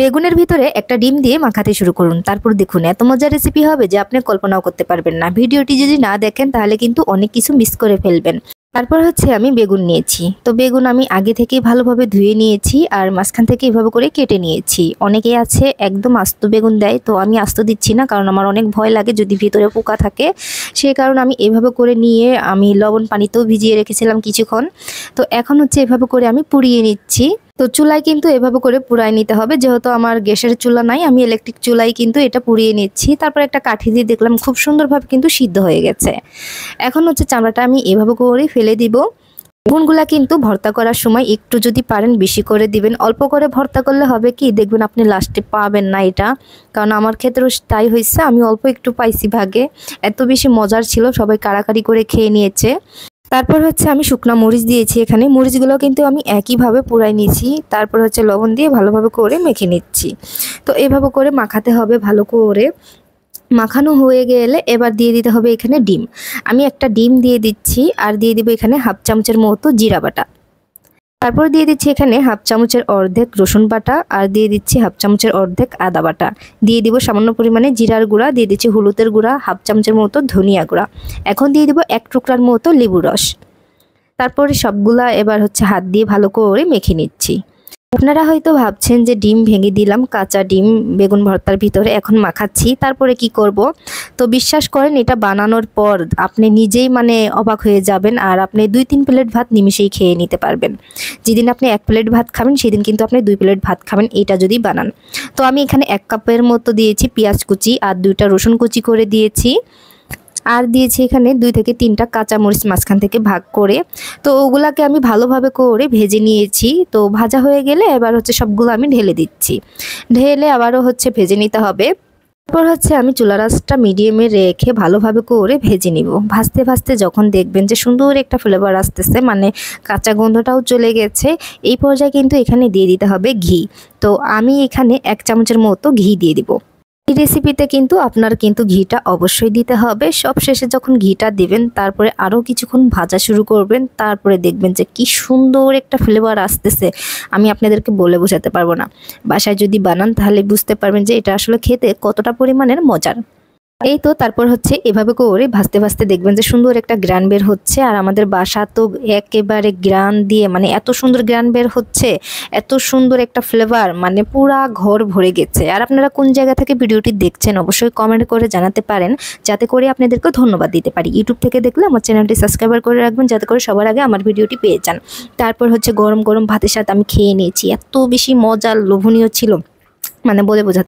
বেগুনের ভিতরে একটা ডিম দিয়ে মাখাতে শুরু করুন। তারপর দেখুন এত মজার রেসিপি হবে যে আপনি কল্পনাও করতে পারবেন না। ভিডিওটি যদি না দেখেন তাহলে কিন্তু অনেক কিছু মিস করে ফেলবেন। তারপর হচ্ছে আমি বেগুন নিয়েছি। তো বেগুন আমি আগে থেকেই ভালোভাবে ধুয়ে নিয়েছি আর মাঝখান থেকে এভাবে করে কেটে নিয়েছি। অনেকেই আছে একদম আস্ত বেগুন দেয়, তো আমি আস্ত দিচ্ছি না, কারণ আমার অনেক ভয় লাগে যদি ভিতরে পোকা থাকে। সেই কারণে আমি এভাবে করে নিয়ে আমি লবণ পানিতেও ভিজিয়ে রেখেছিলাম কিছুক্ষণ। তো এখন হচ্ছে এভাবে করে আমি পুড়িয়ে নিচ্ছি। তো চুলায় কিন্তু এভাবে করে পুড়াই নিতে হবে, যেহেতু আমার গ্যাসের চুলা নাই, আমি ইলেকট্রিক চুলায় কিন্তু এটা পুড়িয়ে নিচ্ছি। তারপর একটা কাঠি দিয়ে দেখলাম খুব সুন্দরভাবে কিন্তু সিদ্ধ হয়ে গেছে। এখন হচ্ছে চামড়াটা আমি এভাবে করে ফেলে দিব। বেগুনগুলা কিন্তু ভর্তা করার সময় একটু যদি পারেন বেশি করে দিবেন। অল্প করে ভর্তা করলে হবে কি দেখবেন আপনি লাস্টে পাবেন না এটা, কারণ আমার ক্ষেত্রেও তাই হয়েছে। আমি অল্প একটু পাইছি ভাগে, এত বেশি মজার ছিল, সবাই কাড়াকাড়ি করে খেয়ে নিয়েছে। তারপর হচ্ছে আমি শুকনা মরিচ দিয়েছি এখানে। মরিচগুলো কিন্তু আমি একইভাবে পুড়াই নিয়েছি। তারপর হচ্ছে লবণ দিয়ে ভালোভাবে করে মেখে নিচ্ছি। তো এভাবে করে মাখাতে হবে ভালো করে। মাখানো হয়ে গেলে এবার দিয়ে দিতে হবে এখানে ডিম। আমি একটা ডিম দিয়ে দিচ্ছি আর দিয়ে দিব এখানে হাফ চামচের মতো জিরা বাটা। তারপর দিয়ে দিচ্ছি এখানে হাফ চামচের অর্ধেক রসুন বাটা আর দিয়ে দিচ্ছি হাফ চামচের অর্ধেক আদা বাটা। দিয়ে দিব সামান্য পরিমাণে জিরার গুঁড়া, দিয়ে দিচ্ছি হলুদের গুঁড়া, হাফ চামচের মতো ধনিয়া গুঁড়া। এখন দিয়ে দিব এক টুকরার মতো লেবু রস। তারপরে সবগুলা এবার হচ্ছে হাত দিয়ে ভালো করে মেখে নিচ্ছি। আপনারা হয়তো ভাবছেন যে ডিম ভেঙে দিলাম, কাঁচা ডিম বেগুন ভর্তার ভিতরে এখন মাখাচ্ছি, তারপরে কি করব? তো বিশ্বাস করেন এটা বানানোর পর আপনি নিজেই অবাক হয়ে যাবেন, আর আপনি 2-3 প্লেট ভাত নিমিশেই খেয়ে নিতে পারবেন। যেদিন আপনি 1 প্লেট ভাত খাবেন সেদিন কিন্তু আপনি 2 প্লেট ভাত খাবেন এটা যদি বানান। তো আমি এখানে 1 কাপের মতো দিয়েছি পেঁয়াজ কুচি আর 2টা রসুন কুচি করে দিয়েছি। আর দিয়েছি এখানে 2 থেকে 3টা কাঁচামরিচ মাঝখান থেকে ভাগ করে। তো ওগুলাকে আমি ভালোভাবে করে ভেজে নিয়েছি। তো ভাজা হয়ে গেলে এবার হচ্ছে সবগুলো আমি ঢেলে দিচ্ছি। ঢেলে আবারও হচ্ছে ভেজে নিতে হবে। তারপর হচ্ছে আমি চুলার আঁচটা মিডিয়ামে রেখে ভালোভাবে করে ভেজে নিব। ভাজতে ভাজতে যখন দেখবেন যে সুন্দর একটা ফ্লেভার আসতেছে, কাঁচা গন্ধটাও চলে গেছে, এই পর্যায়ে কিন্তু এখানে দিয়ে দিতে হবে ঘি। তো আমি এখানে 1 চামচের মতো ঘি দিয়ে দিব। এই রেসিপিতে কিন্তু আপনার কিন্তু ঘিটা অবশ্যই দিতে হবে। সব শেষে যখন ঘিটা দিবেন তারপরে আরও কিছুক্ষণ ভাজা শুরু করবেন। তারপরে দেখবেন যে কি সুন্দর একটা ফ্লেভার আসতেছে, আমি আপনাদেরকে বলে বোঝাতে পারবো না। বাসায় যদি বানান তাহলে বুঝতে পারবেন যে এটা আসলে খেতে কতটা পরিমাণের মজার। এই তো তারপর হচ্ছে এভাবে করে ভাজতে ভাজতে দেখবেন যে সুন্দর একটা গ্রান বের হচ্ছে। আর আমাদের বাসা তো একেবারে গ্রান দিয়ে এত সুন্দর গ্রান বের হচ্ছে, এত সুন্দর একটা ফ্লেভার, পুরা ঘর ভরে গেছে। আর আপনারা কোন জায়গা থেকে ভিডিওটি দেখছেন অবশ্যই কমেন্ট করে জানাতে পারেন, যাতে করে আপনাদেরকে ধন্যবাদ দিতে পারি। ইউটিউব থেকে দেখলে আমার চ্যানেলটি সাবস্ক্রাইব করে রাখবেন, যাতে করে সবার আগে আমার ভিডিওটি পেয়ে যান। তারপর হচ্ছে গরম গরম ভাতের সাথে আমি খেয়ে নিয়েছি, এত বেশি মজার লোভনীয় ছিল, বলে বোঝাতে